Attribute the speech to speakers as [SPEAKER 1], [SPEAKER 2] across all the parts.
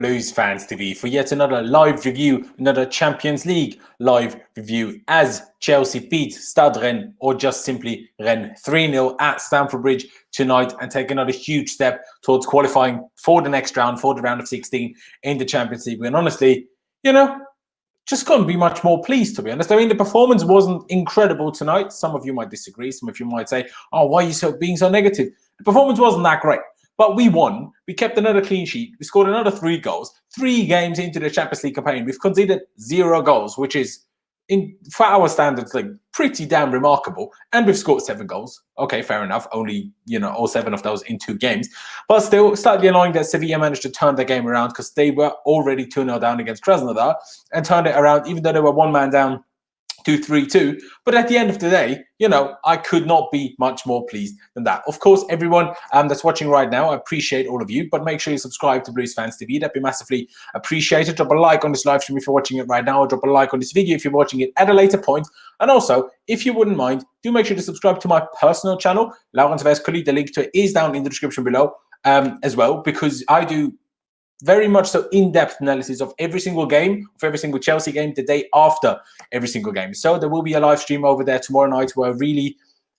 [SPEAKER 1] Blues Fans TV for yet another live review, another Champions League live review as Chelsea beat Stade Rennes, or just simply Rennes, 3-0 at Stamford Bridge tonight, and take another huge step towards qualifying for the next round, for the round of 16 in the Champions League. And honestly, just couldn't be much more pleased, to be honest. I mean, the performance wasn't incredible tonight. Some of you might disagree. Some of you might say, oh, why are you being so negative? The performance wasn't that great. But we won. We kept another clean sheet. We scored another 3 goals. 3 games into the Champions League campaign, we've conceded 0 goals, which is, for our standards, like pretty damn remarkable. And we've scored 7 goals. Okay, fair enough. Only, all 7 of those in 2 games. But still, slightly annoying that Sevilla managed to turn the game around, because they were already 2-0 down against Krasnodar and turned it around, even though they were 1 man down to 3-2. But at the end of the day, I could not be much more pleased than that. Of course, everyone that's watching right now, I appreciate all of you, but make sure you subscribe to Blues Fans TV. That'd be massively appreciated. Drop a like on this live stream if you're watching it right now, or drop a like on this video if you're watching it at a later point. And also, if you wouldn't mind, do make sure to subscribe to my personal channel, Laurens Vescoli. The link to it is down in the description below as well, because I do very much so in-depth analysis of every single game, of every single Chelsea game, the day after every single game. So there will be a live stream over there tomorrow night where I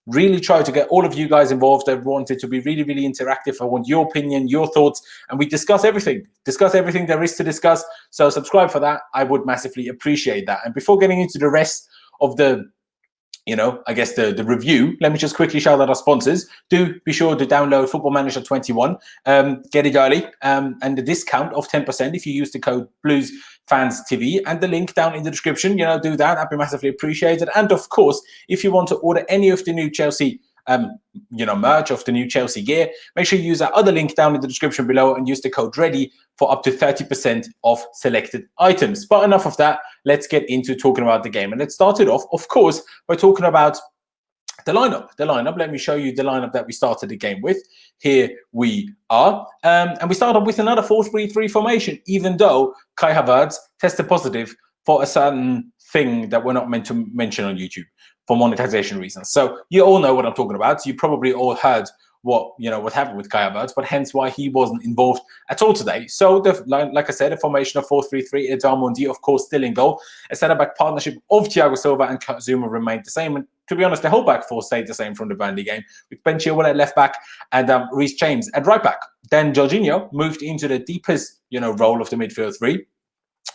[SPEAKER 1] really try to get all of you guys involved. I want it to be really, really interactive. I want your opinion, your thoughts, and we discuss everything there is to discuss. So subscribe for that. I would massively appreciate that. And before getting into the rest of the I guess the review, let me just quickly shout out our sponsors. Do be sure to download Football Manager 21, get it early, and the discount of 10% if you use the code BluesFansTV, and the link down in the description. Do that. That'd be massively appreciated. And of course, if you want to order any of the new Chelsea merch, of the new Chelsea gear, make sure you use that other link down in the description below and use the code READY for up to 30% off selected items. But enough of that, let's get into talking about the game. And let's start it off, of course, by talking about the lineup. Let me show you the lineup that we started the game with. Here we are. And we start off with another 4-3-3 formation, even though Kai Havertz tested positive for a certain thing that we're not meant to mention on YouTube for monetization reasons. So you all know what I'm talking about. You probably all heard what happened with Kai Havertz, but hence why he wasn't involved at all today. So like I said, the formation of 4-3-3, Edouard Mendy, of course, still in goal. A centre-back partnership of Thiago Silva and Kurt Zouma remained the same. And to be honest, the whole back four stayed the same from the Burnley game, with Ben Chilwell at left back and Reece James at right back. Then Jorginho moved into the deepest role of the midfield 3,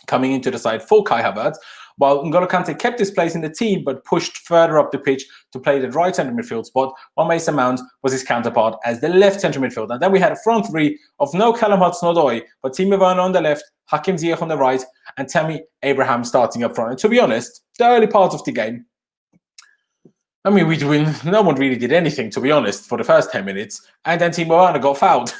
[SPEAKER 1] coming into the side for Kai Havertz, while N'Golo Kante kept his place in the team but pushed further up the pitch to play the right centre midfield spot, while Mason Mount was his counterpart as the left centre midfield. And then we had a front 3 of no Callum Hudson-Odoi, but Timo Werner on the left, Hakim Ziyech on the right, and Tammy Abraham starting up front. And to be honest, the early part of the game, I mean, no one really did anything, to be honest, for the first 10 minutes. And then Timo Werner got fouled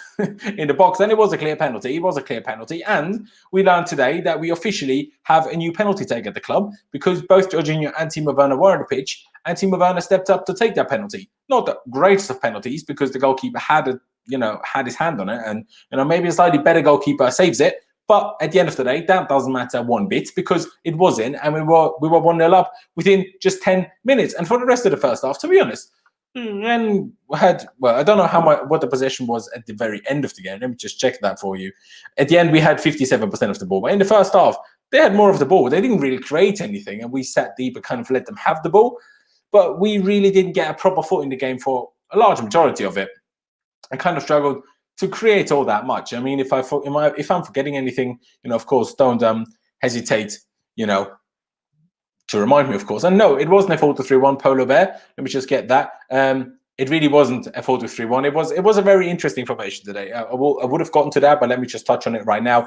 [SPEAKER 1] in the box. And it was a clear penalty. It was a clear penalty. And we learned today that we officially have a new penalty take at the club, because both Jorginho and Timo Werner were on the pitch. And Timo Werner stepped up to take that penalty. Not the greatest of penalties, because the goalkeeper had his hand on it. And, maybe a slightly better goalkeeper saves it. But at the end of the day, that doesn't matter one bit, because it was in, and we were 1-0 up within just 10 minutes. And for the rest of the first half, to be honest, and I don't know what the possession was at the very end of the game. Let me just check that for you. At the end, we had 57% of the ball. But in the first half, they had more of the ball. They didn't really create anything, and we sat deep and kind of let them have the ball. But we really didn't get a proper foot in the game for a large majority of it. I kind of struggled to create all that much. I mean, if I'm forgetting anything, of course, don't hesitate, to remind me, of course. And no, it wasn't a 4-2-3-1 Polo Bear. Let me just get that. It really wasn't a 4-2-3-1. It was a very interesting formation today. I would have gotten to that, but let me just touch on it right now.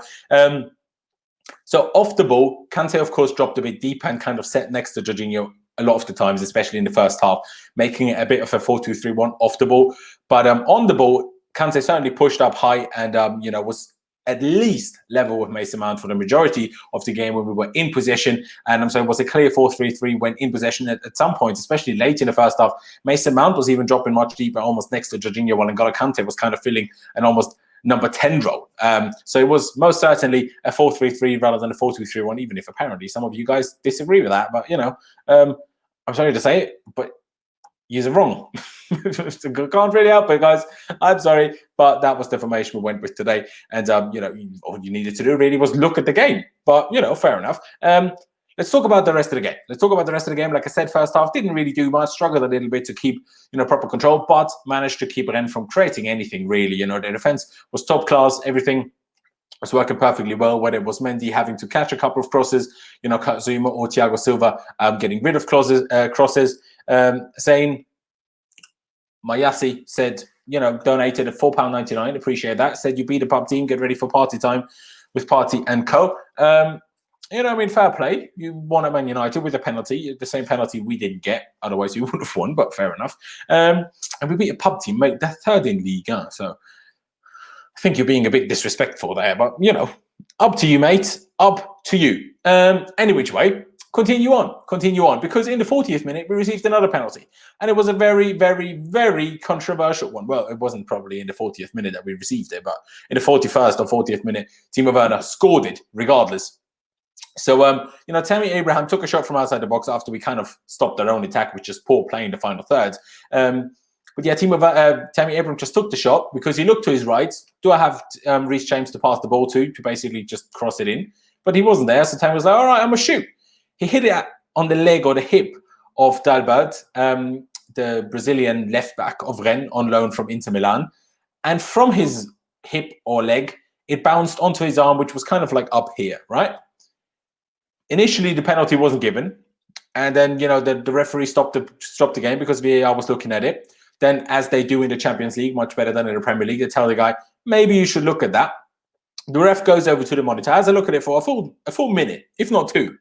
[SPEAKER 1] So off the ball, Kante, of course, dropped a bit deep and kind of sat next to Jorginho a lot of the times, especially in the first half, making it a bit of a 4-2-3-1 off the ball. But on the ball, Kante certainly pushed up high and, was at least level with Mason Mount for the majority of the game when we were in possession. And so it was a clear 4-3-3 when in possession at some points, especially late in the first half. Mason Mount was even dropping much deeper, almost next to Jorginho, while N'Golo Kante was kind of filling an almost number 10 role. So it was most certainly a 4-3-3 rather than a 4-2-3-1, even if apparently some of you guys disagree with that. But, I'm sorry to say it, but you're wrong. Can't really help it, guys. I'm sorry, but that was the information we went with today. And all you needed to do really was look at the game. But fair enough. Let's talk about the rest of the game. Like I said, first half didn't really do much, struggled a little bit to keep proper control, but managed to keep Rennes from creating anything really. Their defense was top class. Everything was working perfectly well, whether it was Mendy having to catch a couple of crosses, Zuma or Thiago Silva getting rid of crosses. Saying Mayasi said, donated at £4.99. Appreciate that. Said you beat the pub team, get ready for party time with Party and Co. Fair play. You won at Man United with a penalty, the same penalty we didn't get. Otherwise, you would have won, but fair enough. And we beat a pub team, mate. They're third in Ligue 1, so I think you're being a bit disrespectful there. But, up to you, mate. Up to you. Any which way. Continue on, because in the 40th minute, we received another penalty. And it was a very, very, very controversial one. Well, it wasn't probably in the 40th minute that we received it, but in the 41st or 40th minute, Timo Werner scored it regardless. So, Tammy Abraham took a shot from outside the box after we kind of stopped their own attack, which is poor play in the final third. But yeah, Tammy Abraham just took the shot because he looked to his right. Do I have Reece James to pass the ball to basically just cross it in? But he wasn't there, so Tammy was like, all right, I'm going to shoot. He hit it on the leg or the hip of Dalbert, the Brazilian left-back of Rennes on loan from Inter Milan. And from his hip or leg, it bounced onto his arm, which was kind of like up here, right? Initially, the penalty wasn't given. And then, the referee stopped the game because VAR was looking at it. Then, as they do in the Champions League, much better than in the Premier League, they tell the guy, maybe you should look at that. The ref goes over to the monitor, has a look at it for a full minute, if not two.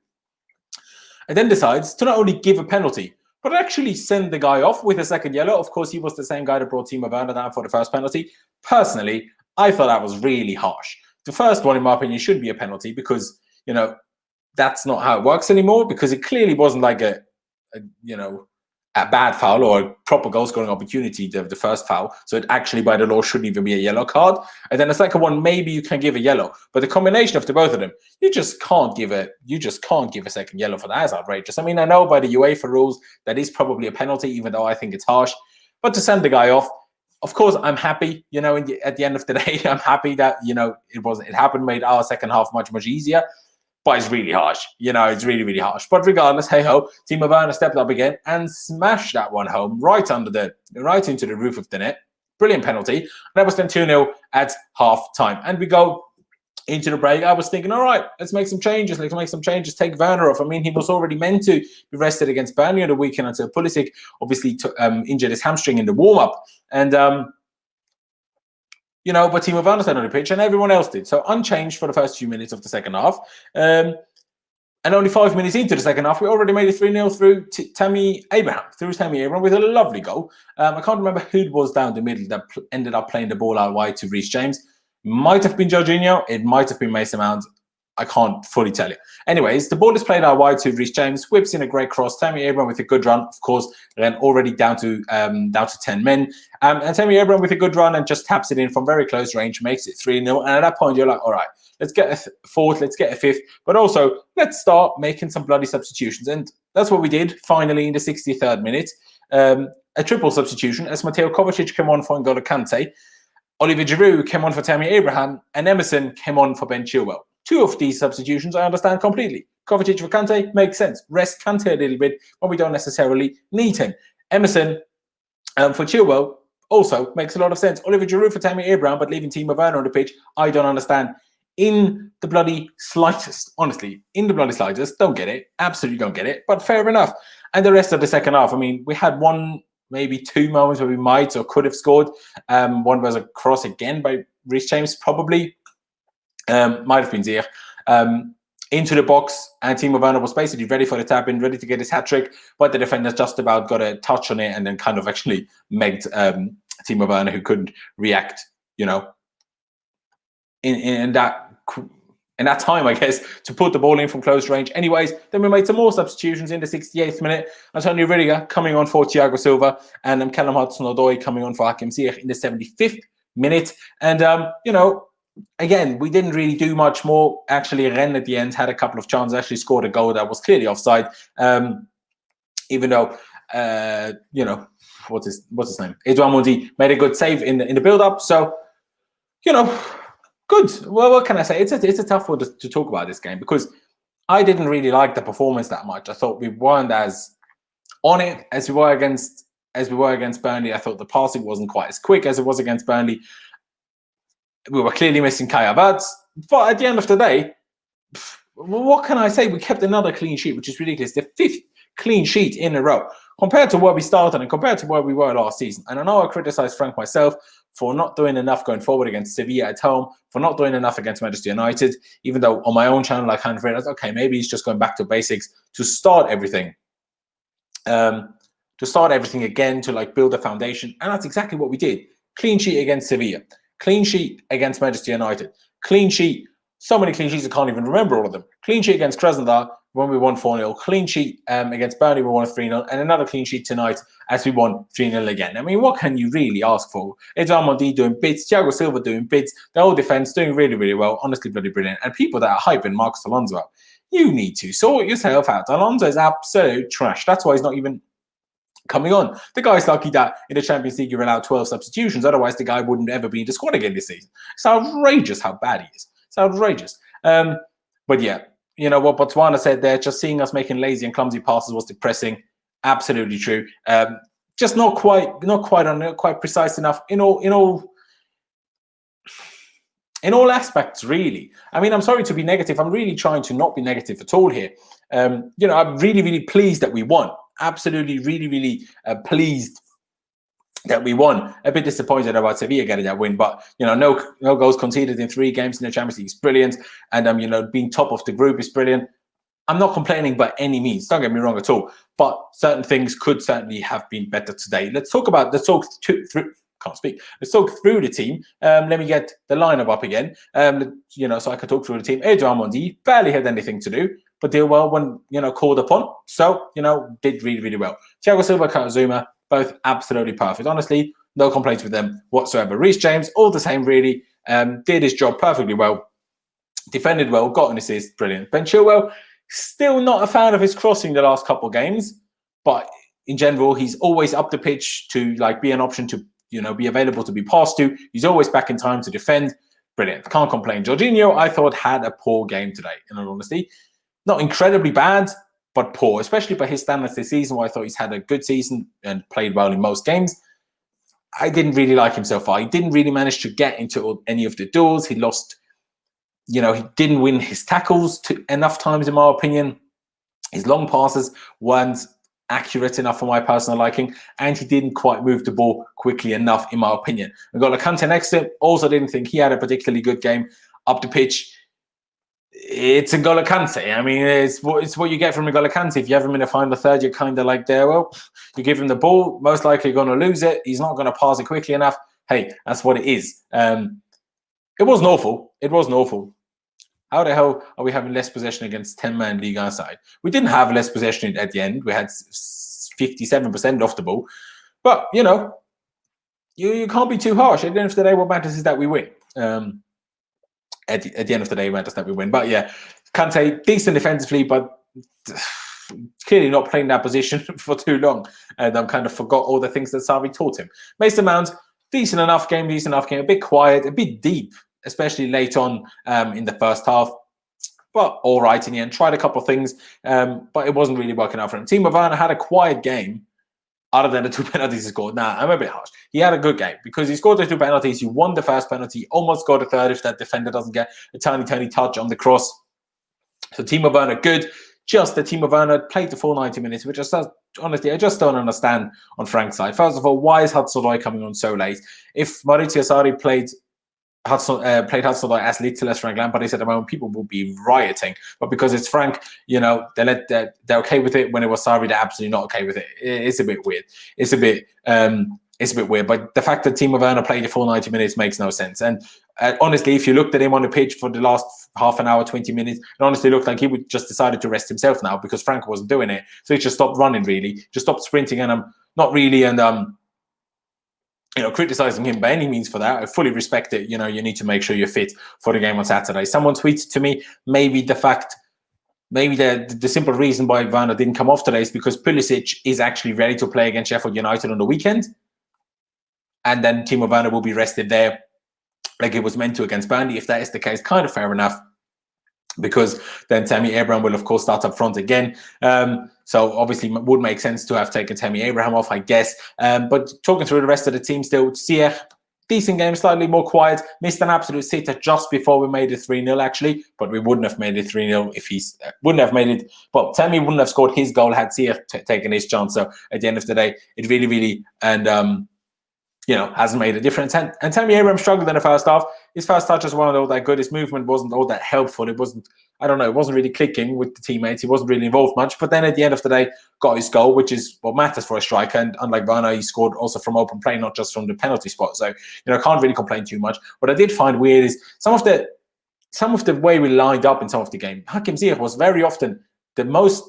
[SPEAKER 1] And then decides to not only give a penalty, but actually send the guy off with a second yellow. Of course, he was the same guy that brought Timo Werner down for the first penalty. Personally, I thought that was really harsh. The first one, in my opinion, should be a penalty because, that's not how it works anymore, because it clearly wasn't like a bad foul or a proper goal-scoring opportunity, the first foul. So it actually, by the law, shouldn't even be a yellow card. And then the second one, maybe you can give a yellow. But the combination of the both of them, you just can't give a second yellow for that. That's outrageous. I mean, I know by the UEFA rules, that is probably a penalty, even though I think it's harsh. But to send the guy off, of course, I'm happy, at the end of the day, I'm happy that, it happened, made our second half much, much easier. But it's really harsh. It's really, really harsh. But regardless, hey-ho, Timo Werner stepped up again and smashed that one home right into the roof of the net. Brilliant penalty. And that was then 2-0 at half-time. And we go into the break. I was thinking, all right, let's make some changes. Take Werner off. I mean, he was already meant to be rested against Burnley on the weekend until Pulisic obviously injured his hamstring in the warm-up. And but Timo Werner stayed on the pitch and everyone else did. So unchanged for the first few minutes of the second half. And only 5 minutes into the second half, we already made it 3-0 through Tammy Abraham with a lovely goal. I can't remember who it was down the middle that ended up playing the ball out wide to Reece James. Might have been Jorginho. It might have been Mason Mount. I can't fully tell you. Anyways, the ball is played out wide to Reece James, whips in a great cross. Tammy Abraham with a good run. Of course, then already down to 10 men. And Tammy Abraham with a good run and just taps it in from very close range, makes it 3-0. And at that point, you're like, all right, let's get a fourth, let's get a fifth. But also, let's start making some bloody substitutions. And that's what we did, finally, in the 63rd minute. A triple substitution as Mateo Kovacic came on for N'Golo Kante. Olivier Giroud came on for Tammy Abraham. And Emerson came on for Ben Chilwell. Two of these substitutions I understand completely. Kovacic for Kante makes sense. Rest Kante a little bit, but we don't necessarily need him. Emerson for Chilwell also makes a lot of sense. Olivier Giroud for Tammy Abraham, but leaving Timo Werner on the pitch, I don't understand. In the bloody slightest, honestly, in the bloody slightest, don't get it. Absolutely don't get it, but fair enough. And the rest of the second half, I mean, we had one, maybe two moments where we might or could have scored. One was a cross again by Reece James, probably. Might have been Ziyech, into the box, and Timo Werner was basically ready for the tap-in, ready to get his hat-trick, but the defender just about got a touch on it and then kind of actually megged Timo Werner, who couldn't react, in that time, I guess, to put the ball in from close range. Anyways, then we made some more substitutions in the 68th minute. Antonio Rudiger coming on for Thiago Silva, and Callum Hudson-Odoi coming on for Hakim Ziyech in the 75th minute. And, again, we didn't really do much more. Actually, Rennes at the end had a couple of chances, actually scored a goal that was clearly offside. Even though, what's his name? Edouard Mendy made a good save in the build-up. So, you know, good. Well, what can I say? It's a tough one to talk about this game because I didn't really like the performance that much. I thought we weren't as on it as we were against Burnley. I thought the passing wasn't quite as quick as it was against Burnley. We were clearly missing Kai Havertz. But at the end of the day, what can I say? We kept another clean sheet, which is ridiculous. The 5th clean sheet in a row compared to where we started and compared to where we were last season. And I know I criticized Frank myself for not doing enough going forward against Sevilla at home, for not doing enough against Manchester United, even though on my own channel I kind of realized, okay, maybe he's just going back to basics to start everything. Again, to like build a foundation. And that's exactly what we did. Clean sheet against Sevilla. Clean sheet against Manchester United. Clean sheet. So many clean sheets I can't even remember all of them. Clean sheet against Krasnodar when we won 4-0. Clean sheet against Burnley, we won 3-0. And another clean sheet tonight as we won 3-0 again. I mean, what can you really ask for? Edouard Mendy doing bits. Thiago Silva doing bits. The whole defense doing really, really well. Honestly, bloody brilliant. And people that are hyping Marcos Alonso up, you need to sort yourself out. Alonso is absolute trash. That's why he's not even coming on. The guy's lucky that in the Champions League you're allowed 12 substitutions. Otherwise, the guy wouldn't ever be in the squad again this season. It's outrageous how bad he is. It's outrageous. But yeah, you know what Botswana said there, just seeing us making lazy and clumsy passes was depressing. Absolutely true. Just not quite precise enough in all aspects, really. I mean, I'm sorry to be negative. I'm really trying to not be negative at all here. You know, I'm really, really pleased that we won. Absolutely, really, really pleased that we won. A bit disappointed about Sevilla getting that win, but you know, no goals conceded in 3 games in the Champions League is brilliant, and you know, being top of the group is brilliant. I'm not complaining by any means. Don't get me wrong at all, but certain things could certainly have been better today. Let's talk through the team. Let me get the lineup up again. You know, so I can talk through the team. Edouard Mendy barely had anything to do, but did well when, you know, called upon. So, you know, did really, really well. Thiago Silva, Kazuma, both absolutely perfect. Honestly, no complaints with them whatsoever. Reece James, all the same, really. Did his job perfectly well. Defended well, got an assist, brilliant. Ben Chilwell, still not a fan of his crossing the last couple of games, but in general, he's always up the pitch to like be an option to, you know, be available to be passed to. He's always back in time to defend. Brilliant. Can't complain. Jorginho, I thought, had a poor game today, in all honesty. Not incredibly bad, but poor, especially by his standards this season, where I thought he's had a good season and played well in most games. I didn't really like him so far. He didn't really manage to get into any of the duels. He lost, you know, he didn't win his tackles enough times, in my opinion. His long passes weren't accurate enough for my personal liking, and he didn't quite move the ball quickly enough, in my opinion. We got Kante next to him. Also didn't think he had a particularly good game up the pitch. It's N'Golo Kante. I mean, it's what you get from N'Golo Kante. If you have him in the final third, you're kind of like, there, well, you give him the ball, most likely going to lose it. He's not going to pass it quickly enough. Hey, that's what it is. It wasn't awful. It wasn't awful. How the hell are we having less possession against 10-man league outside? We didn't have less possession at the end. We had 57% off the ball. But, you know, you can't be too harsh. At the end of the day, what matters is that we win. At the end of the day, it matters that we win. But yeah, Kante, decent defensively, but clearly not playing that position for too long. And I kind of forgot all the things that Sarri taught him. Mason Mount, decent enough game, a bit quiet, a bit deep, especially late on in the first half. But all right in the end, tried a couple of things, but it wasn't really working out for him. Timo Werner had a quiet game, other than the 2 penalties he scored. Nah, I'm a bit harsh. He had a good game because he scored the 2 penalties. He won the first penalty, almost scored a third if that defender doesn't get a tiny, tiny touch on the cross. So Timo Werner, good. Just that Timo Werner played the full 90 minutes, which honestly, I just don't understand on Frank's side. First of all, why is Hudson-Odoi coming on so late? If Maurizio Sarri played Hudson-Odoi as little as Frank Lampard is at the moment, people will be rioting. But because it's Frank, you know, they're okay with it. When it was Sarri, they're absolutely not okay with it. It's a bit weird. It's a bit weird. But the fact that Timo Werner played the full 90 minutes makes no sense. And honestly, if you looked at him on the pitch for the last half an hour, 20 minutes, it honestly looked like he would just decided to rest himself now because Frank wasn't doing it. So he just stopped running, really, just stopped sprinting, and not really, and you know, criticizing him by any means for that. I fully respect it. You know, you need to make sure you're fit for the game on Saturday. Someone tweeted to me, maybe the fact maybe the simple reason why Werner didn't come off today is because Pulisic is actually ready to play against Sheffield United on the weekend. And then Timo Werner will be rested there like it was meant to against Burnley. If that is the case, kind of fair enough, because then Tammy Abraham will, of course, start up front again. So obviously it would make sense to have taken Tammy Abraham off, I guess. But talking through the rest of the team still, Ziyech, decent game, slightly more quiet. Missed an absolute sitter just before we made it 3-0, actually. But we wouldn't have made it 3-0 if he wouldn't have made it. Well, Tammy wouldn't have scored his goal had Ziyech taken his chance. So at the end of the day, it really, and hasn't made a difference. And Tammy Abraham struggled in the first half. His first touch was wasn't all that good. His movement wasn't all that helpful. It wasn't, I don't know, it wasn't really clicking with the teammates. He wasn't really involved much. But then at the end of the day, got his goal, which is what matters for a striker. And unlike Werner, he scored also from open play, not just from the penalty spot. So, can't really complain too much. What I did find weird is some of the way we lined up in some of the game. Hakim Ziyech was very often the most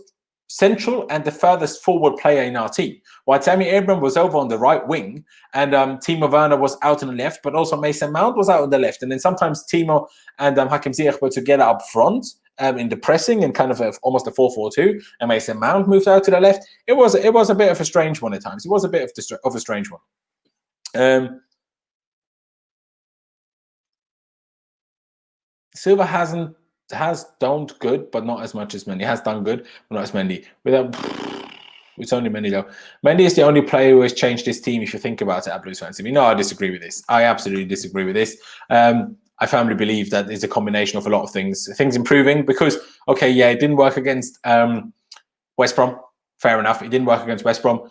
[SPEAKER 1] central and the furthest forward player in our team, while Tammy Abraham was over on the right wing and Timo Werner was out on the left, but also Mason Mount was out on the left. And then sometimes Timo and Hakim Ziyech were together up front in the pressing and kind of almost a 4-4-2, and Mason Mount moved out to the left. It was a bit of a strange one at times. It was a bit of a strange one. Silva has done good, but not as much as Mendy. Has done good, but not as Mendy. It's only Mendy though. Mendy is the only player who has changed his team, if you think about it, at Blues fans. I disagree with this. I absolutely disagree with this. I firmly believe that it's a combination of a lot of things. Things improving because, okay, yeah, it didn't work against West Brom. Fair enough. It didn't work against West Brom.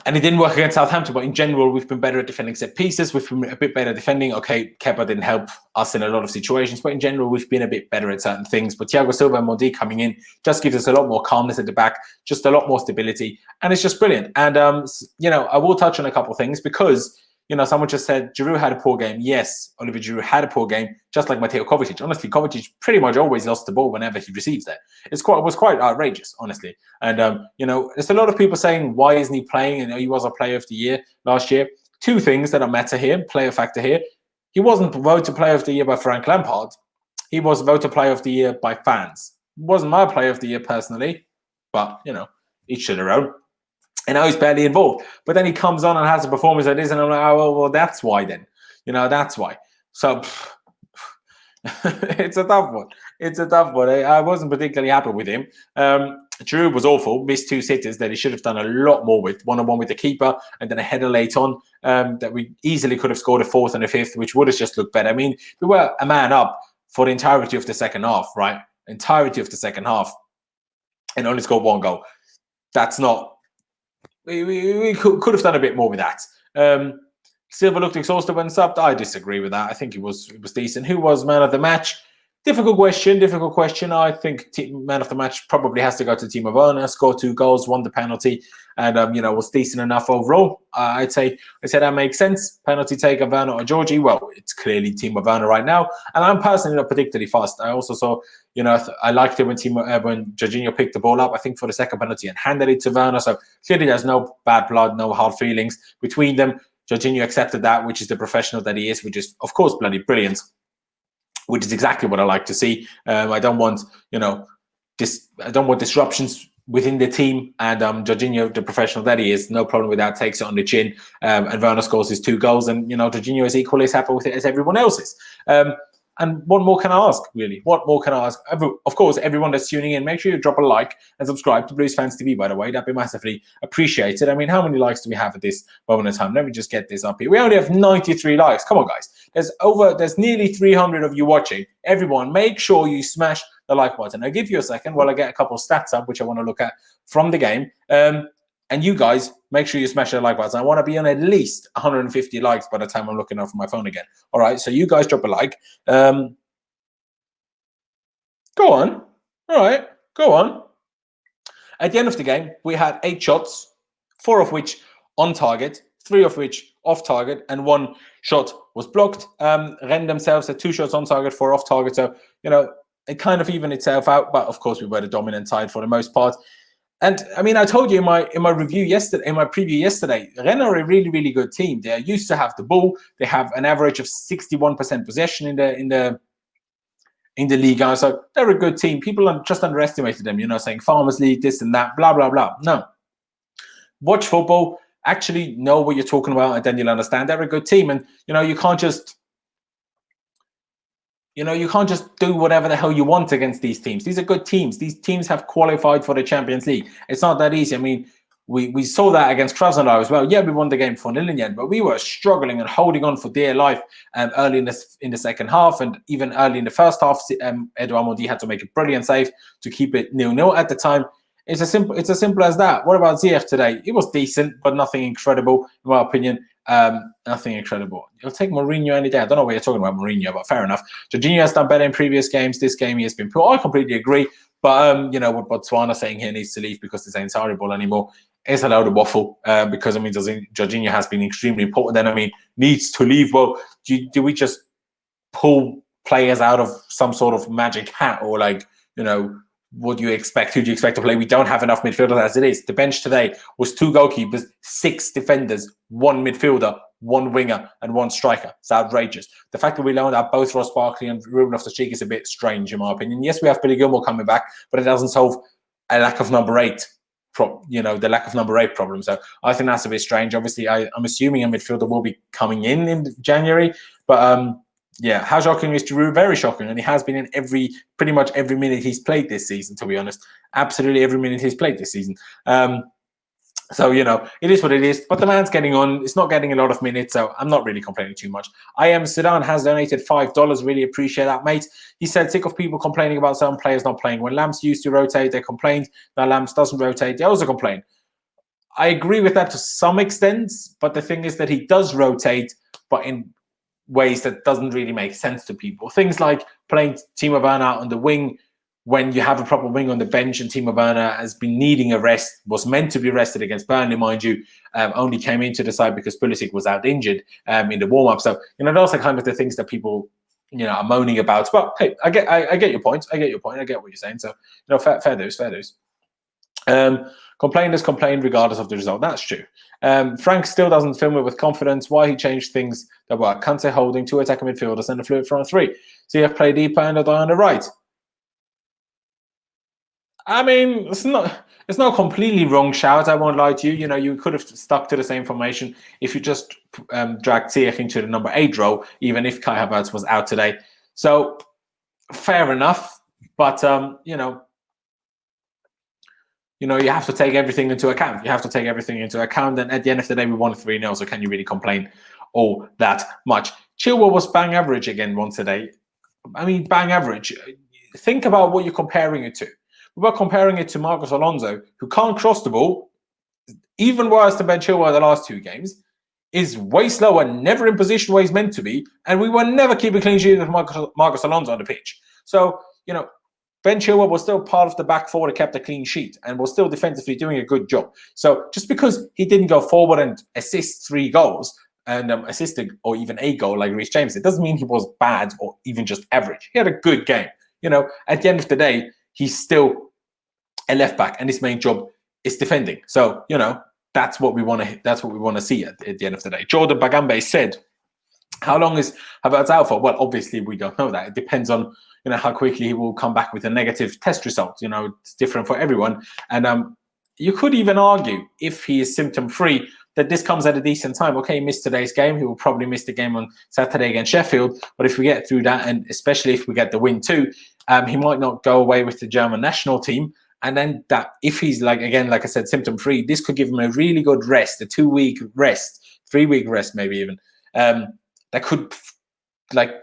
[SPEAKER 1] And it didn't work against Southampton, but in general, we've been better at defending set pieces. We've been a bit better defending. Okay, Kepa didn't help us in a lot of situations, but in general, we've been a bit better at certain things. But Thiago Silva and Mondi coming in just gives us a lot more calmness at the back, just a lot more stability, and it's just brilliant. And, I will touch on a couple of things because, someone just said Giroud had a poor game. Yes, Oliver Giroud had a poor game, just like Mateo Kovacic. Honestly, Kovacic pretty much always lost the ball whenever he receives it. It was quite outrageous, honestly. And, there's a lot of people saying, why isn't he playing? He was a player of the year last year. Two things that are matter here, player factor here. He wasn't voted player of the year by Frank Lampard. He was voted player of the year by fans. It wasn't my player of the year personally, but, each to their own. And now he's barely involved. But then he comes on and has a performance like this, and I'm like, oh, well, that's why then. That's why. So it's a tough one. It's a tough one. I wasn't particularly happy with him. Giroud was awful. Missed two sitters that he should have done a lot more with. One-on-one with the keeper, and then a header late on that we easily could have scored a fourth and a fifth, which would have just looked better. I mean, we were a man up for the entirety of the second half, right? Entirety of the second half, and only scored one goal. That's not... We could have done a bit more with that. Silva looked exhausted when subbed. I disagree with that. I think it was decent. Who was man of the match? Difficult question. I think man of the match probably has to go to Timo Werner. Scored 2 goals, won the penalty, and was decent enough overall. I'd say that makes sense. Penalty taker Werner or Georgie. Well, it's clearly Timo Werner right now, and I'm personally not particularly fast. I also saw, I liked it when Jorginho picked the ball up, I think for the second penalty, and handed it to Werner. So clearly there's no bad blood, no hard feelings between them. Jorginho accepted that, which is the professional that he is, which is of course bloody brilliant. Which is exactly what I like to see. I don't want, I don't want disruptions within the team. And Jorginho, the professional that he is, no problem with that, takes it on the chin. And Werner scores his 2 goals, and Jorginho is equally as happy with it as everyone else is. And what more can I ask, really? What more can I ask? Of course, everyone that's tuning in, make sure you drop a like and subscribe to Blues Fans TV, by the way. That'd be massively appreciated. I mean, how many likes do we have at this moment in time? Let me just get this up here. We only have 93 likes. Come on, guys. There's nearly 300 of you watching. Everyone, make sure you smash the like button. I'll give you a second while I get a couple of stats up, which I want to look at from the game. And you guys, make sure you smash the like button. I want to be on at least 150 likes by the time I'm looking off my phone again. All right, so you guys drop a like. Go on. All right, go on. At the end of the game, we had 8 shots, 4 of which on target, 3 of which off target, and 1 shot was blocked. Rennes themselves had 2 shots on target, 4 off target. So, it kind of evened itself out. But of course, we were the dominant side for the most part. And I mean, I told you in my review yesterday, in my preview yesterday, Rennes are a really, really good team. They are used to have the ball. They have an average of 61% possession in in the league. So they're a good team. People just underestimated them, saying Farmers League, this and that, blah, blah, blah. No. Watch football, actually know what you're talking about, and then you'll understand they're a good team. And, you can't just... you can't just do whatever the hell you want against these teams. These are good teams. These teams have qualified for the Champions League. It's not that easy. I mean, we saw that against Krasnodar as well. Yeah, we won the game 4-0 in the end, but we were struggling and holding on for dear life early in the second half, and even early in the first half. Edouard Mendy had to make a brilliant save to keep it 0-0 at the time. It's as simple as that. What about Ziyech today? It was decent, but nothing incredible, in my opinion. Nothing incredible. You'll take Mourinho any day. I don't know what you're talking about, Mourinho, but fair enough. Jorginho has done better in previous games. This game he has been poor. I completely agree. But what Botswana saying here needs to leave because this ain't sorry ball anymore. It's a load of waffle. Because Jorginho has been extremely important. Then needs to leave. Well, do we just pull players out of some sort of magic hat, or what do you expect? Who do you expect to play? We don't have enough midfielders as it is. The bench today was 2 goalkeepers, 6 defenders, 1 midfielder, 1 winger, and 1 striker. It's outrageous. The fact that we loaned out both Ross Barkley and Ruben Loftus-Cheek is a bit strange, in my opinion. Yes, we have Billy Gilmore coming back, but it doesn't solve a lack of number 8. The lack of number 8 problem. So I think that's a bit strange. Obviously, I'm assuming a midfielder will be coming in January, but yeah, how shocking is Giroud? Very shocking, and he has been in pretty much every minute he's played this season, to be honest. Absolutely every minute he's played this season. So, it is what it is. But the man's getting on. It's not getting a lot of minutes, so I'm not really complaining too much. I Am Sudan has donated $5. Really appreciate that, mate. He said, sick of people complaining about some players not playing. When Lamps used to rotate, they complained. Now Lamps doesn't rotate, they also complain. I agree with that to some extent, but the thing is that he does rotate, but in ways that doesn't really make sense to people. Things like playing Timo Werner on the wing when you have a proper wing on the bench, and Timo Werner has been needing a rest, was meant to be rested against Burnley, mind you, only came into the side because Pulisic was out injured in the warm-up. So, those are kind of the things that people, are moaning about. But hey, I get your point. I get what you're saying. So, fair dues. Complainers complain regardless of the result. That's true. Frank still doesn't film it with confidence. Why he changed things that work? Kante holding 2 attacking midfielders and a fluid front 3. CF play deeper and a die on the right. I mean, it's not completely wrong shout. I won't lie to you. You could have stuck to the same formation if you just dragged Ziyech into the number 8 role, even if Kai Havertz was out today. So fair enough, but you have to take everything into account. And at the end of the day, we won 3-0. So can you really complain all that much? Chilwell was bang average again once today. I mean, bang average. Think about what you're comparing it to. We're comparing it to Marcos Alonso, who can't cross the ball, even worse than Ben Chilwell in the last 2 games, is way slower, never in position where he's meant to be, and we will never keep a clean sheet with Marcos Alonso on the pitch. So, Ben Chilwell was still part of the back four that kept a clean sheet and was still defensively doing a good job. So just because he didn't go forward and assist 3 goals and assisted or even a goal like Reece James, it doesn't mean he was bad or even just average. He had a good game. At the end of the day, he's still a left back, and his main job is defending. So that's what we want to see at the end of the day. Jordan Bagambe said, "How long is Havertz out for?" Well, obviously we don't know that. It depends on how quickly he will come back with a negative test result. It's different for everyone, and you could even argue if he is symptom free that this comes at a decent time. Okay, he missed today's game. He will probably miss the game on Saturday against Sheffield. But if we get through that, and especially if we get the win too, he might not go away with the German national team. And then that, if he's like I said, symptom free, this could give him a really good rest, a 2-week rest, 3-week rest, maybe even. That could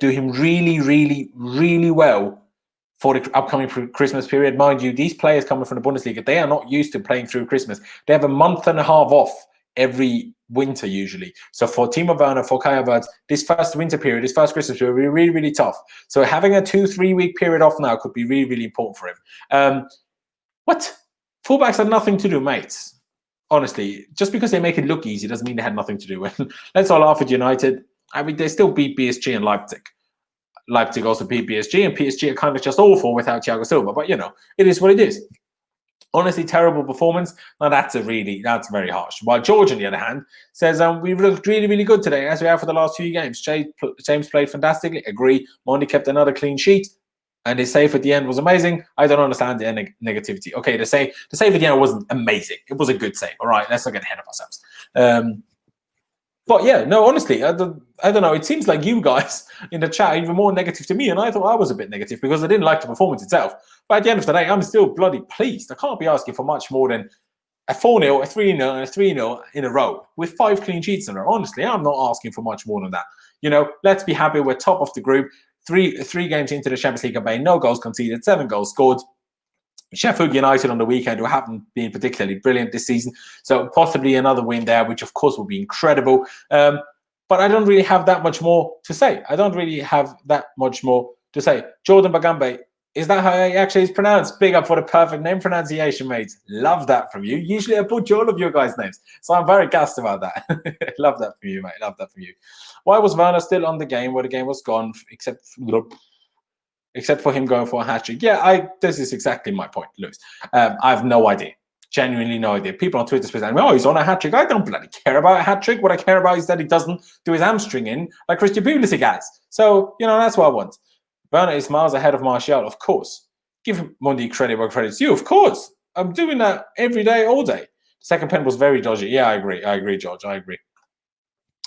[SPEAKER 1] do him really, really, really well for the upcoming Christmas period. Mind you, these players coming from the Bundesliga, they are not used to playing through Christmas. They have a month and a half off every winter usually. So for Timo Werner, for Kai Havertz, this first winter period, this first Christmas period will be really, really tough. So having a 2-3 week period off now could be really, really important for him. What? Fullbacks had nothing to do, mates. Honestly, just because they make it look easy doesn't mean they had nothing to do. Let's all laugh at United. I mean, they still beat PSG and Leipzig. Leipzig also beat PSG, and PSG are kind of just awful without Thiago Silva. But, it is what it is. Honestly, terrible performance. Now, that's very harsh. While George, on the other hand, says, we looked really, really good today, as we have for the last few games. James played fantastically. Agree. Mondi kept another clean sheet. And the save at the end was amazing. I don't understand the negativity. Okay, the save at the end wasn't amazing. It was a good save. All right, let's not get ahead of ourselves. But yeah, no, honestly, I don't know. It seems like you guys in the chat are even more negative to me, and I thought I was a bit negative because I didn't like the performance itself. But at the end of the day, I'm still bloody pleased. I can't be asking for much more than a 4-0, a 3-0, and a 3-0 in a row with 5 clean sheets in a row. Honestly, I'm not asking for much more than that. You know, let's be happy. We're top of the group. Three games into the Champions League campaign, no goals conceded, 7 goals scored. Sheffield United on the weekend, who haven't been particularly brilliant this season, so possibly another win there, which of course will be incredible. But I don't really have that much more to say. Jordan Bagambe, is that how it actually is pronounced? Big up for the perfect name pronunciation, mate. Love that from you. Usually I butcher all of your guys' names, so I'm very gassed about that. Love that from you, mate. Love that from you. Why was Werner still on the game where the game was gone, except for him going for a hat-trick? Yeah, this is exactly my point, Lewis. I have no idea. Genuinely no idea. People on Twitter say, oh, he's on a hat-trick. I don't bloody care about a hat-trick. What I care about is that he doesn't do his hamstring in like Christian Pulisic has. So, you know, that's what I want. Werner is miles ahead of Martial, of course. Give Mundi credit where credit's due, of course. I'm doing that every day, all day. The second pen was very dodgy. Yeah, I agree, George. I agree.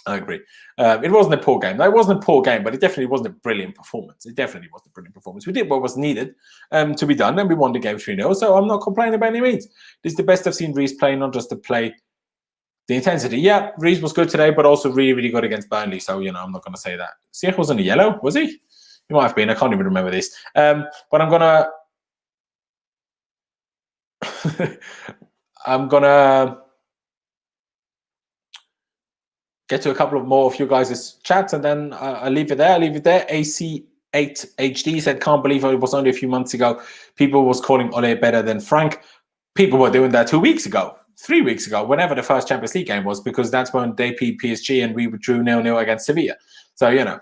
[SPEAKER 1] It wasn't a poor game. No, it wasn't a poor game, but it definitely wasn't a brilliant performance. We did what was needed to be done, and we won the game 3-0, so I'm not complaining by any means. This is the best I've seen Reece play, not just to play the intensity. Yeah, Reece was good today, but also really, really good against Burnley, so, you know, I'm not going to say that. Ziyech was in the yellow, was he? He might have been. I can't even remember this. But I'm going to... get to a couple of more of you guys' chats, and then I'll leave it there. AC8HD said, can't believe it was only a few months ago. People was calling Ole better than Frank. People were doing that 2 weeks ago, 3 weeks ago, whenever the first Champions League game was, because that's when they beat PSG and we drew 0-0 against Sevilla. So, you know,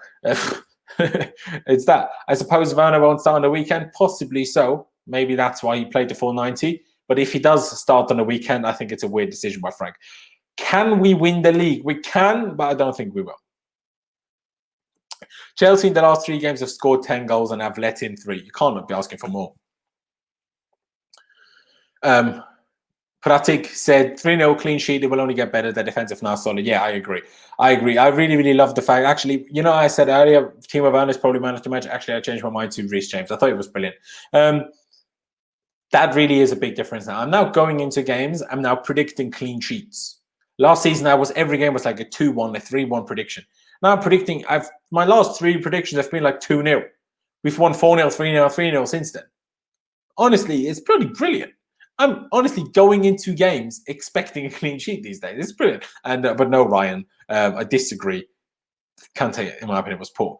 [SPEAKER 1] it's that. I suppose Werner won't start on the weekend. Possibly so. Maybe that's why he played the full 90. But if he does start on the weekend, I think it's a weird decision by Frank. Can we win the league? We can, but I don't think we will. Chelsea in the last 3 games have scored 10 goals and have let in 3. You can't be asking for more. Pratik said 3-0 clean sheet. It will only get better. The defensive now solid. Yeah, I agree. I really, really love the fact. Actually, you know, I said earlier, Timo Werner is probably man of the match. Actually, I changed my mind to Reece James. I thought it was brilliant. That really is a big difference now. I'm now going into games. I'm now predicting clean sheets. Last season, every game was like a 2-1, a 3-1 prediction. Now I'm predicting. My last 3 predictions have been like 2-0. We've won 4-0, 3-0, 3-0 since then. Honestly, it's pretty brilliant. I'm honestly going into games expecting a clean sheet these days. It's brilliant. And but no, Ryan, I disagree. Can't tell you, in my opinion, it was poor.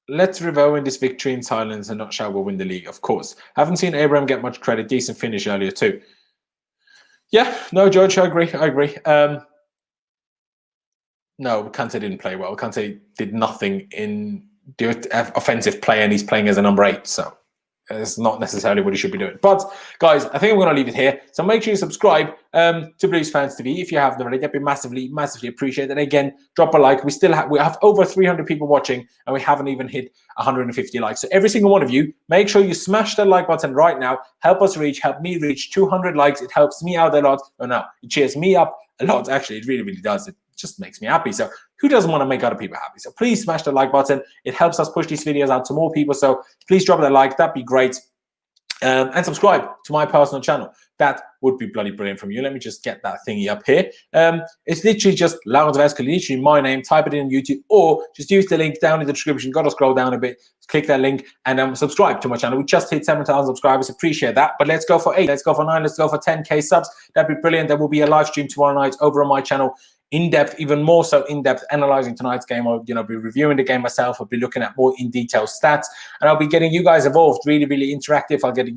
[SPEAKER 1] Let's revel in this victory in silence and not shout we'll win the league, of course. Haven't seen Abraham get much credit. Decent finish earlier too. Yeah, no, George, I agree. No, Kante didn't play well. Kante did nothing in the offensive play, and he's playing as a number 8, so it's not necessarily what he should be doing. But, guys, I think I'm going to leave it here. So make sure you subscribe to Blues Fans TV if you haven't already. That'd be massively, massively appreciated. And again, drop a like. We have over 300 people watching, and we haven't even hit 150 likes. So every single one of you, make sure you smash that like button right now. Help me reach 200 likes. It helps me out a lot. Oh, no, it cheers me up a lot. Actually, it really, really does. It just makes me happy. So who doesn't want to make other people happy? So please smash the like button. It helps us push these videos out to more people. So please drop that like. That'd be great. And subscribe to my personal channel. That would be bloody brilliant from you. Let me just get that thingy up here. It's literally just Laurens Veskel, literally my name. Type it in YouTube, or just use the link down in the description. Got to scroll down a bit, click that link, and subscribe to my channel. We just hit 7,000 subscribers. Appreciate that. But let's go for 8. Let's go for 9. Let's go for 10K subs. That'd be brilliant. There will be a live stream tomorrow night over on my channel. In-depth, even more so in-depth, analyzing tonight's game. I'll, be reviewing the game myself. I'll be looking at more in-detail stats, and I'll be getting you guys involved. Really, really interactive. I'll get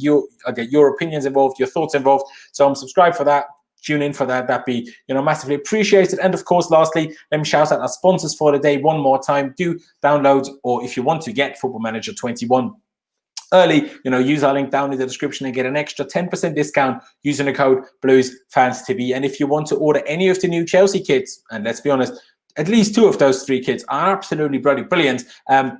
[SPEAKER 1] your opinions involved, your thoughts involved. So I'm subscribed for that. Tune in for that. That'd be, massively appreciated. And of course, lastly, let me shout out our sponsors for the day one more time. Do download, or if you want to get Football Manager 21 early, use our link down in the description and get an extra 10% discount using the code BluesFansTV. And if you want to order any of the new Chelsea kits, and let's be honest, at least 2 of those 3 kits are absolutely bloody brilliant.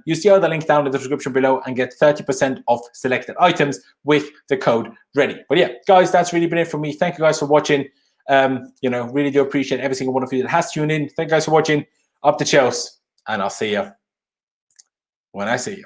[SPEAKER 1] Use the other link down in the description below and get 30% off selected items with the code READY. But yeah, guys, that's really been it from me. Thank you guys for watching. You know, really do appreciate every single one of you that has tuned in. Thank you guys for watching. Up the Chelsea, and I'll see you when I see you.